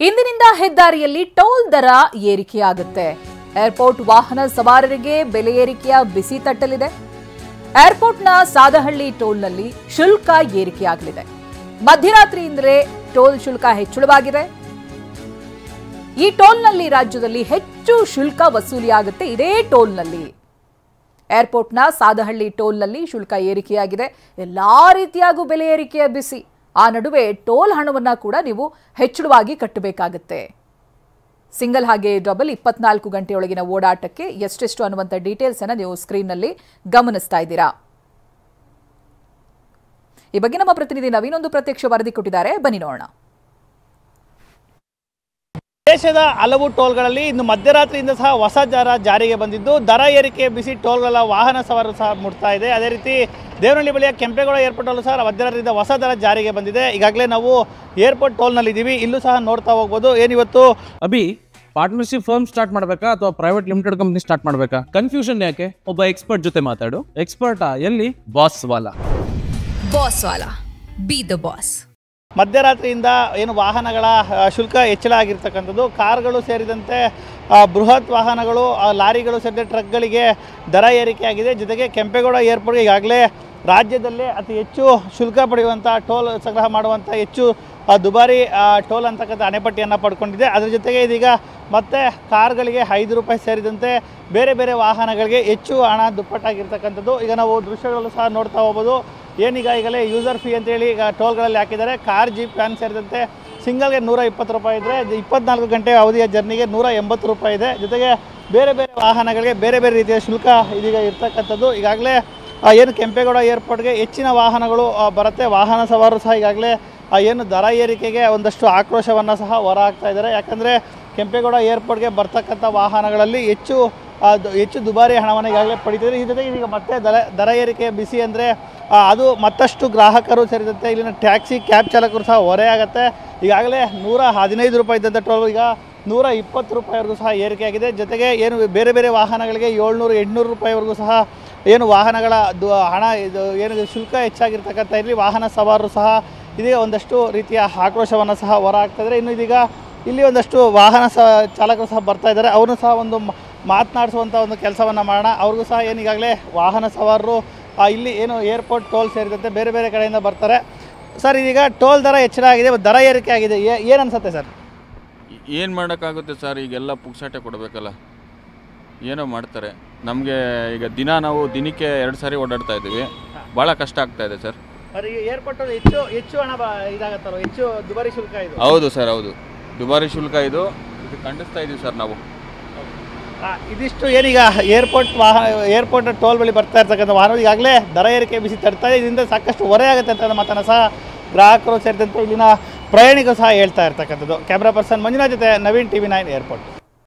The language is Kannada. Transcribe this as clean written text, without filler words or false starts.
ಇಂದಿನಿಂದ ಹೆದ್ದಾರಿಯಲ್ಲಿ ಟೋಲ್ ದರ ಏರಿಕೆಯಾಗುತ್ತೆ. ಏರ್ಪೋರ್ಟ್ ವಾಹನ ಸವಾರರಿಗೆ ಬೆಲೆ ಏರಿಕೆಯ ಬಿಸಿ ತಟ್ಟಲಿದೆ. ಏರ್ಪೋರ್ಟ್ನ ಸಾದಹಳ್ಳಿ ಟೋಲ್ನಲ್ಲಿ ಶುಲ್ಕ ಏರಿಕೆಯಾಗಲಿದೆ. ಮಧ್ಯರಾತ್ರಿಯಿಂದಲೇ ಟೋಲ್ ಶುಲ್ಕ ಹೆಚ್ಚಳವಾಗಿದೆ. ಈ ಟೋಲ್ನಲ್ಲಿ ರಾಜ್ಯದಲ್ಲಿ ಹೆಚ್ಚು ಶುಲ್ಕ ವಸೂಲಿಯಾಗುತ್ತೆ. ಇದೇ ಟೋಲ್ನಲ್ಲಿ ಏರ್ಪೋರ್ಟ್ನ ಸಾದಹಳ್ಳಿ ಟೋಲ್ನಲ್ಲಿ ಶುಲ್ಕ ಏರಿಕೆಯಾಗಿದೆ. ಎಲ್ಲಾ ರೀತಿಯಾಗೂ ಬೆಲೆ ಏರಿಕೆಯ ಬಿಸಿ. ಆ ನಡುವೆ ಟೋಲ್ ಹಣವನ್ನ ಕೂಡ ನೀವು ಹೆಚ್ಚಳವಾಗಿ ಕಟ್ಟಬೇಕಾಗುತ್ತೆ. ಸಿಂಗಲ್ ಹಾಗೆ ಡಬಲ್ 24 ಗಂಟೆಯೊಳಗಿನ ಓಡಾಟಕ್ಕೆ ಎಷ್ಟೆಷ್ಟು ಅನ್ನುವಂಥ ಡೀಟೇಲ್ಸ್ ಅನ್ನು ನೀವು ಸ್ಕ್ರೀನ್ನಲ್ಲಿ ಗಮನಿಸ್ತಾ ಇದ್ದೀರಾ. ಈ ಬಗ್ಗೆ ನಮ್ಮ ಪ್ರತಿನಿಧಿ ನವೀನ್ ಒಂದು ಪ್ರತ್ಯಕ್ಷ ವರದಿ ಕೊಟ್ಟಿದ್ದಾರೆ, ಬನ್ನಿ ನೋಡೋಣ. ದೇಶದ ಹಲವು ಟೋಲ್ಗಳಲ್ಲಿ ಇನ್ನು ಮಧ್ಯರಾತ್ರಿಯಿಂದ ಸಹ ಹೊಸ ದರ ಜಾರಿಗೆ ಬಂದಿದ್ದು, ದರ ಏರಿಕೆ ಬಿಸಿ ಟೋಲ್ಗಳ ವಾಹನ ಸವಾರರು ಸಹ ಮುಟ್ತಾ ಇದೆ. ಅದೇ ರೀತಿ ದೇವನಹಳ್ಳಿ ಬಳಿಯ ಕೆಂಪೇಗೌಡ ಏರ್ಪೋರ್ಟಲ್ಲೂ ಸಹ ಮಧ್ಯರಾತ್ರಿಯಿಂದ ಹೊಸ ದರ ಜಾರಿಗೆ ಬಂದಿದೆ. ಈಗಾಗಲೇ ನಾವು ಏರ್ಪೋರ್ಟ್ ಟೋಲ್ನಲ್ಲಿ ಇದ್ದೀವಿ. ಇಲ್ಲೂ ಸಹ ನೋಡ್ತಾ ಹೋಗ್ಬೋದು. ಏನಿವತ್ತು ಅಭಿ ಪಾರ್ಟ್ನರ್ಶಿಪ್ ಫರ್ಮ್ ಸ್ಟಾರ್ಟ್ ಮಾಡಬೇಕಾ ಅಥವಾ ಪ್ರೈವೇಟ್ ಲಿಮಿಟೆಡ್ ಕಂಪನಿ ಸ್ಟಾರ್ಟ್ ಮಾಡಬೇಕಾ? ಕನ್ಫ್ಯೂಷನ್ ಯಾಕೆ? ಒಬ್ಬ ಎಕ್ಸ್ಪರ್ಟ್ ಜೊತೆ ಮಾತಾಡು. ಎಕ್ಸ್ಪರ್ಟಾ? ಎಲ್ಲಿ? Boss Vala. B the boss. ಮಧ್ಯರಾತ್ರಿಯಿಂದ ಏನು ವಾಹನಗಳ ಶುಲ್ಕ ಹೆಚ್ಚಳ ಆಗಿರ್ತಕ್ಕಂಥದ್ದು, ಕಾರ್ಗಳು ಸೇರಿದಂತೆ ಬೃಹತ್ ವಾಹನಗಳು, ಲಾರಿಗಳು ಸೇರಿದಂತೆ ಟ್ರಕ್ಗಳಿಗೆ ದರ ಏರಿಕೆಯಾಗಿದೆ. ಜೊತೆಗೆ ಕೆಂಪೇಗೌಡ ಏರ್ಪೋರ್ಟ್ಗೆ ಈಗಾಗಲೇ ರಾಜ್ಯದಲ್ಲೇ ಅತಿ ಹೆಚ್ಚು ಶುಲ್ಕ ಪಡೆಯುವಂಥ, ಟೋಲ್ ಸಂಗ್ರಹ ಮಾಡುವಂಥ ಹೆಚ್ಚು ದುಬಾರಿ ಟೋಲ್ ಅಂತಕ್ಕಂಥ ಅಣೆಪಟ್ಟಿಯನ್ನು ಪಡ್ಕೊಂಡಿದೆ. ಅದರ ಜೊತೆಗೆ ಇದೀಗ ಮತ್ತೆ ಕಾರ್ಗಳಿಗೆ 5 ರೂಪಾಯಿ ಸೇರಿದಂತೆ ಬೇರೆ ಬೇರೆ ವಾಹನಗಳಿಗೆ ಹೆಚ್ಚು ಹಣ ದುಪ್ಪಟ್ಟಾಗಿರ್ತಕ್ಕಂಥದ್ದು. ಈಗ ನಾವು ದೃಶ್ಯಗಳಲ್ಲೂ ಸಹ ನೋಡ್ತಾ ಹೋಗ್ಬೋದು. ಈಗಲೇ ಯೂಸರ್ ಫೀ ಅಂತೇಳಿ ಈಗ ಟೋಲ್ಗಳಲ್ಲಿ ಹಾಕಿದ್ದಾರೆ. ಕಾರ್, ಜೀಪ್, ವ್ಯಾನ್ ಸೇರಿದಂತೆ ಸಿಂಗಲ್ಗೆ 120 ರೂಪಾಯಿ ಇದ್ದರೆ 24 ಗಂಟೆ ಅವಧಿಯ ಜರ್ನಿಗೆ 180 ರೂಪಾಯಿ ಇದೆ. ಜೊತೆಗೆ ಬೇರೆ ಬೇರೆ ವಾಹನಗಳಿಗೆ ಬೇರೆ ಬೇರೆ ರೀತಿಯ ಶುಲ್ಕ ಇದೀಗ ಇರ್ತಕ್ಕಂಥದ್ದು. ಈಗಾಗಲೇ ಏನು ಕೆಂಪೇಗೌಡ ಏರ್ಪೋರ್ಟ್ಗೆ ಹೆಚ್ಚಿನ ವಾಹನಗಳು ಬರುತ್ತೆ. ವಾಹನ ಸವಾರರು ಸಹ ಈಗಾಗಲೇ ಏನು ದರ ಏರಿಕೆಗೆ ಒಂದಷ್ಟು ಆಕ್ರೋಶವನ್ನು ಸಹ ಹೊರ ಹಾಕ್ತಾ ಇದ್ದಾರೆ. ಯಾಕಂದರೆ ಕೆಂಪೇಗೌಡ ಏರ್ಪೋರ್ಟ್ಗೆ ಬರ್ತಕ್ಕಂಥ ವಾಹನಗಳಲ್ಲಿ ಹೆಚ್ಚು ದುಬಾರಿ ಹಣವನ್ನು ಈಗಾಗಲೇ ಪಡಿತಿದ್ದಾರೆ. ಈ ಜೊತೆಗೆ ಈಗ ಮತ್ತೆ ದರ ಏರಿಕೆ ಬಿಸಿ ಅಂದರೆ ಅದು ಮತ್ತಷ್ಟು ಗ್ರಾಹಕರು ಸೇರಿದಂತೆ ಇಲ್ಲಿನ ಟ್ಯಾಕ್ಸಿ, ಕ್ಯಾಬ್ ಚಾಲಕರು ಸಹ ಹೊರೆಯಾಗುತ್ತೆ. ಈಗಾಗಲೇ 115 ರೂಪಾಯಿ ಇದ್ದಂಥ ಟೋಲ್ ಈಗ 120 ರೂಪಾಯಿವರೆಗೂ ಸಹ ಏರಿಕೆಯಾಗಿದೆ. ಜೊತೆಗೆ ಏನು ಬೇರೆ ಬೇರೆ ವಾಹನಗಳಿಗೆ 700-800 ರೂಪಾಯಿವರೆಗೂ ಸಹ ಏನು ವಾಹನಗಳ ಹಣ ಏನು ಶುಲ್ಕ ಹೆಚ್ಚಾಗಿರ್ತಕ್ಕಂಥ ಇಲ್ಲಿ ವಾಹನ ಸವಾರರು ಸಹ ಇದೀಗ ಒಂದಷ್ಟು ರೀತಿಯ ಆಕ್ರೋಶವನ್ನು ಸಹ ಹೊರ ಹಾಕ್ತಾಯಿದ್ದಾರೆ. ಇನ್ನು ಇದೀಗ ಇಲ್ಲಿ ಒಂದಷ್ಟು ವಾಹನ ಚಾಲಕರು ಸಹ ಬರ್ತಾ ಇದ್ದಾರೆ. ಅವ್ರನ್ನೂ ಸಹ ಒಂದು ಮಾತನಾಡಿಸುವಂಥ ಒಂದು ಕೆಲಸವನ್ನು ಮಾಡೋಣ. ಅವ್ರಿಗೂ ಸಹ ಏನು ಈಗಾಗಲೇ ವಾಹನ ಸವಾರರು ಇಲ್ಲಿ ಏನು ಏರ್ಪೋರ್ಟ್ ಟೋಲ್ ಸೇರಿದಂತೆ ಬೇರೆ ಬೇರೆ ಕಡೆಯಿಂದ ಬರ್ತಾರೆ. ಸರ್, ಇದೀಗ ಟೋಲ್ ದರ ಹೆಚ್ಚಳ ಆಗಿದೆ, ದರ ಏರಿಕೆ ಆಗಿದೆ, ಏನು ಅನಿಸುತ್ತೆ ಸರ್? ಏನು ಮಾಡೋಕ್ಕಾಗುತ್ತೆ ಸರ್? ಈಗೆಲ್ಲ ಪುಕ್ಸಾಟೆ ಕೊಡಬೇಕಲ್ಲ, ಏನೋ ಮಾಡ್ತಾರೆ. ನಮಗೆ ಈಗ ದಿನಕ್ಕೆ 2 ಸಾರಿ ಓಡಾಡ್ತಾ ಇದ್ದೀವಿ, ಭಾಳ ಕಷ್ಟ ಆಗ್ತಾ ಇದೆ ಸರ್. ಏರ್ಪೋರ್ಟ್ ಹೆಚ್ಚು ಹಣ ಇದಾಗತ್ತಲ್ಲ, ಹೆಚ್ಚು ದುಬಾರಿ ಶುಲ್ಕ ಇದು? ಹೌದು ಸರ್, ಹೌದು, ದುಬಾರಿ ಶುಲ್ಕ ಇದು ಖಂಡಿಸ್ತಾ ಇದ್ದೀವಿ ಸರ್ ನಾವು. ಇದಿಷ್ಟು ಏನೀಗ ಏರ್ಪೋರ್ಟ್ ಟೋಲ್ ಬಳಿ ಬರ್ತಾ ಇರ್ತಕ್ಕಂಥ ವಾಹನ ಈಗಾಗಲೇ ದರ ಏರಿಕೆ ಬಿಸಿ ತಡ್ತಾ ಇದೆ. ಇದರಿಂದ ಸಾಕಷ್ಟು ಹೊರೆ ಆಗುತ್ತೆ ಅಂತ ಮಾತನ್ನು ಸಹ ಗ್ರಾಹಕರು ಸೇರಿದಂತೆ ಇಲ್ಲಿನ ಪ್ರಯಾಣಿಕರು ಸಹ ಹೇಳ್ತಾ ಇರ್ತಕ್ಕಂಥದ್ದು. ಕ್ಯಾಮ್ರಾ ಪರ್ಸನ್ ಮಂಜುನಾಥ್ ಜೊತೆ ನವೀನ್, TV9 ಏರ್ಪೋರ್ಟ್.